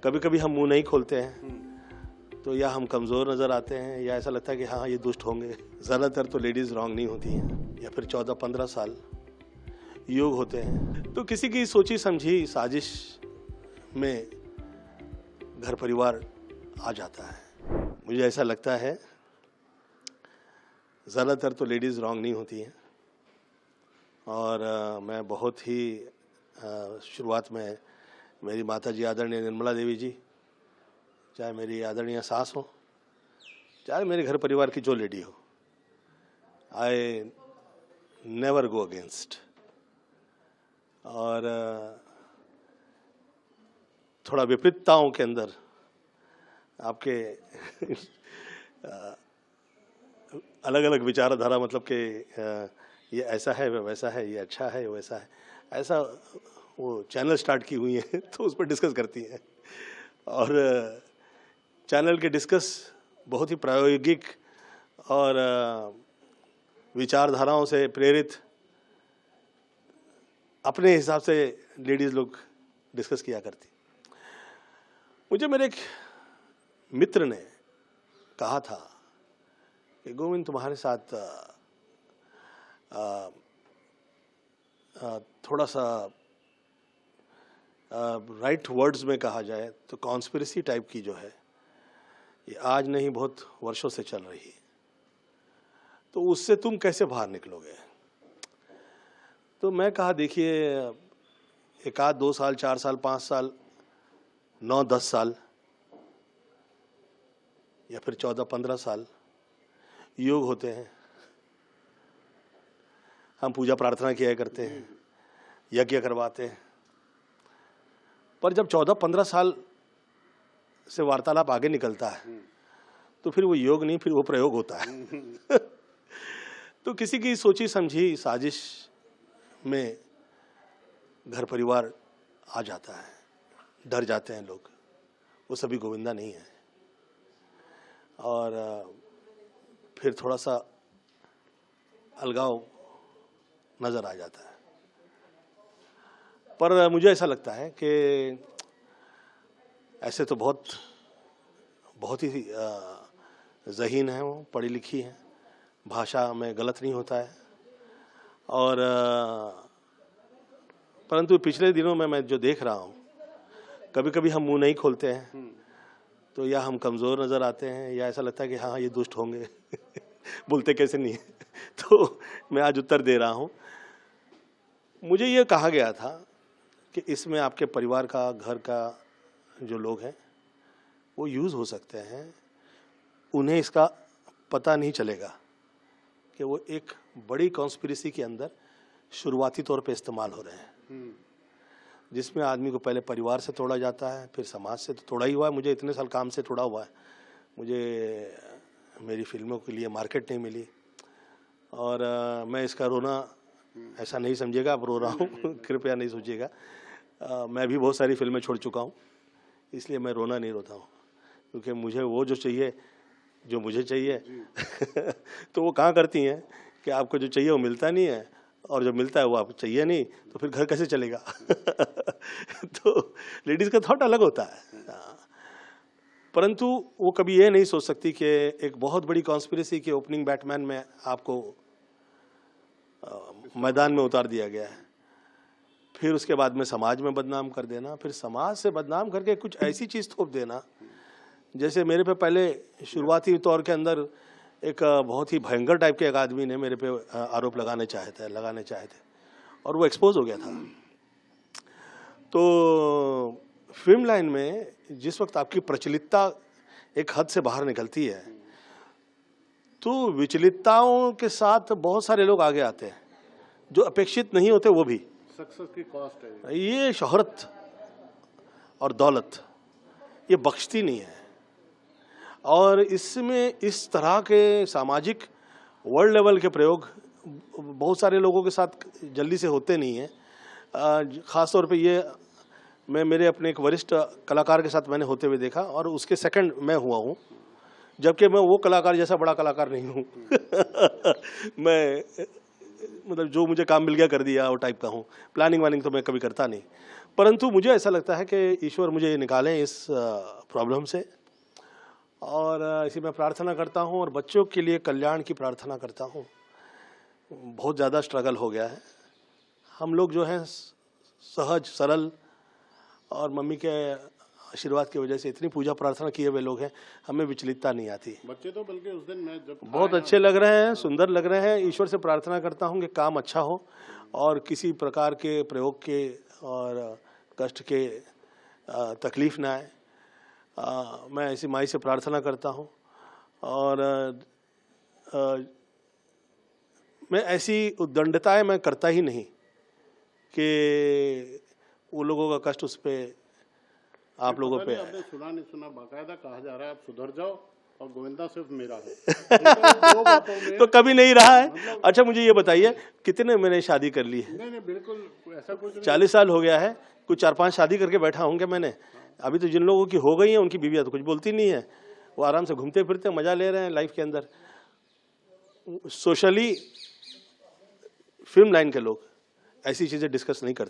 कभी कभी हम मुंह नहीं खोलते हैं तो या हम कमज़ोर नज़र आते हैं या ऐसा लगता है कि हाँ ये दुष्ट होंगे। ज़्यादातर तो लेडीज़ रॉन्ग नहीं होती हैं, या फिर 14-15 साल योग होते हैं। तो किसी की सोची समझी साजिश में घर परिवार आ जाता है। मुझे ऐसा लगता है ज़्यादातर तो लेडीज़ रॉन्ग नहीं होती हैं। और मैं बहुत ही शुरुआत में मेरी माता जी आदरणीय निर्मला देवी जी, चाहे मेरी आदरणीय सास हो, चाहे मेरे घर परिवार की जो लेडी हो, आई नेवर गो अगेंस्ट। और थोड़ा विपरीतताओं के अंदर आपके अलग अलग विचारधारा, मतलब कि ये ऐसा है वैसा है, ये अच्छा है वैसा है, ऐसा वो चैनल स्टार्ट की हुई है तो उस पर डिस्कस करती हैं। और चैनल के डिस्कस बहुत ही प्रायोगिक और विचारधाराओं से प्रेरित अपने हिसाब से लेडीज़ लोग डिस्कस किया करती। मुझे मेरे एक मित्र ने कहा था कि गोविंद तुम्हारे साथ थोड़ा सा राइट वर्ड्स में कहा जाए तो कॉन्स्पिरेसी टाइप की जो है ये आज नहीं बहुत वर्षों से चल रही है, तो उससे तुम कैसे बाहर निकलोगे। तो मैं कहा देखिए, 1-2 साल, 4 साल, 5 साल, 9-10 साल या फिर 14-15 साल योग होते हैं। हम पूजा प्रार्थना किया करते हैं, यज्ञ करवाते हैं, पर जब 14-15 साल से वार्तालाप आगे निकलता है तो फिर वो योग नहीं, फिर वो प्रयोग होता है। तो किसी की सोची समझी साजिश में घर परिवार आ जाता है, डर जाते हैं लोग, वो सभी गोविंदा नहीं है। और फिर थोड़ा सा अलगाव नजर आ जाता है। पर मुझे ऐसा लगता है कि ऐसे तो बहुत ही ज़हीन है, वो पढ़ी लिखी है, भाषा में गलत नहीं होता है। और परंतु पिछले दिनों में मैं जो देख रहा हूँ, कभी कभी हम मुंह नहीं खोलते हैं तो या हम कमज़ोर नज़र आते हैं या ऐसा लगता है कि हाँ ये दुष्ट होंगे। बोलते कैसे नहीं है। तो मैं आज उत्तर दे रहा हूँ। मुझे ये कहा गया था कि इसमें आपके परिवार का, घर का जो लोग हैं वो यूज़ हो सकते हैं, उन्हें इसका पता नहीं चलेगा कि वो एक बड़ी कॉन्स्पिरेसी के अंदर शुरुआती तौर पे इस्तेमाल हो रहे हैं, जिसमें आदमी को पहले परिवार से तोड़ा जाता है, फिर समाज से तो तोड़ा ही हुआ है। मुझे इतने साल काम से तोड़ा हुआ है, मुझे मेरी फिल्मों के लिए मार्केट नहीं मिली। और मैं इसका रोना ऐसा नहीं समझिएगा, आप रो रहा हूँ कृपया नहीं सोचिएगा। मैं भी बहुत सारी फिल्में छोड़ चुका हूँ, इसलिए मैं रोना नहीं रोता हूँ, क्योंकि मुझे वो जो चाहिए, जो मुझे चाहिए तो वो कहाँ करती हैं कि आपको जो चाहिए वो मिलता नहीं है, और जो मिलता है वो आपको चाहिए नहीं, तो फिर घर कैसे चलेगा। तो लेडीज़ का थॉट अलग होता है। परंतु वो कभी ये नहीं सोच सकती कि एक बहुत बड़ी कॉन्स्पिरेसी के ओपनिंग बैटमैन में आपको मैदान में उतार दिया गया है। फिर उसके बाद में समाज में बदनाम कर देना, फिर समाज से बदनाम करके कुछ ऐसी चीज़ थोप देना। जैसे मेरे पे पहले शुरुआती तौर के अंदर एक बहुत ही भयंकर टाइप के एक आदमी ने मेरे पे आरोप लगाने चाहे थे और वो एक्सपोज हो गया था। तो फिल्म लाइन में जिस वक्त आपकी प्रचलितता एक हद से बाहर निकलती है तो विचलितताओं के साथ बहुत सारे लोग आगे आते हैं जो अपेक्षित नहीं होते, वो भी। सक्सेस की कॉस्ट है ये शोहरत और दौलत ये बख्शती नहीं है, और इसमें इस तरह के सामाजिक वर्ल्ड लेवल के प्रयोग बहुत सारे लोगों के साथ जल्दी से होते नहीं हैं। ख़ास तौर पे ये मैं मेरे अपने एक वरिष्ठ कलाकार के साथ मैंने होते हुए देखा, और उसके सेकंड मैं हुआ हूँ, जबकि मैं वो कलाकार जैसा बड़ा कलाकार नहीं हूँ। मैं मतलब जो मुझे काम मिल गया कर दिया वो टाइप का हूँ। प्लानिंग वानिंग तो मैं कभी करता नहीं, परंतु मुझे ऐसा लगता है कि ईश्वर मुझे निकालें इस प्रॉब्लम से, और इसी में प्रार्थना करता हूँ और बच्चों के लिए कल्याण की प्रार्थना करता हूँ। बहुत ज़्यादा स्ट्रगल हो गया है। हम लोग जो हैं सहज सरल और मम्मी के आशीर्वाद की वजह से इतनी पूजा प्रार्थना किए हुए लोग हैं, हमें विचलितता नहीं आती। बच्चे तो बल्कि उस दिन मैं जब बहुत अच्छे लग रहे हैं, सुंदर लग रहे हैं। ईश्वर से प्रार्थना करता हूँ कि काम अच्छा हो और किसी प्रकार के प्रयोग के और कष्ट के तकलीफ ना आए। मैं ऐसी माई से प्रार्थना करता हूँ और मैं ऐसी उद्दंडताएं मैं करता ही नहीं कि वो लोगों का कष्ट उस पे आप लोगों पे। आपने सुना नहीं सुना, बाकायदा कहा जा रहा है आप सुधर जाओ और गोविंदा सिर्फ मेरा है। दो बातों में तो कभी नहीं रहा है। अच्छा मुझे ये बताइए कितने मैंने शादी कर ली है? नहीं बिल्कुल ऐसा कुछ नहीं। 40 साल हो गया है, कुछ 4-5 शादी करके बैठा होंगे मैंने। अभी तो जिन लोगों की हो गई है उनकी बीवियां तो कुछ बोलती नहीं है, वो आराम से घूमते फिरते मजा ले रहे हैं लाइफ के अंदर। सोशली फिल्म लाइन के लोग ऐसी चीजें डिस्कस नहीं करते।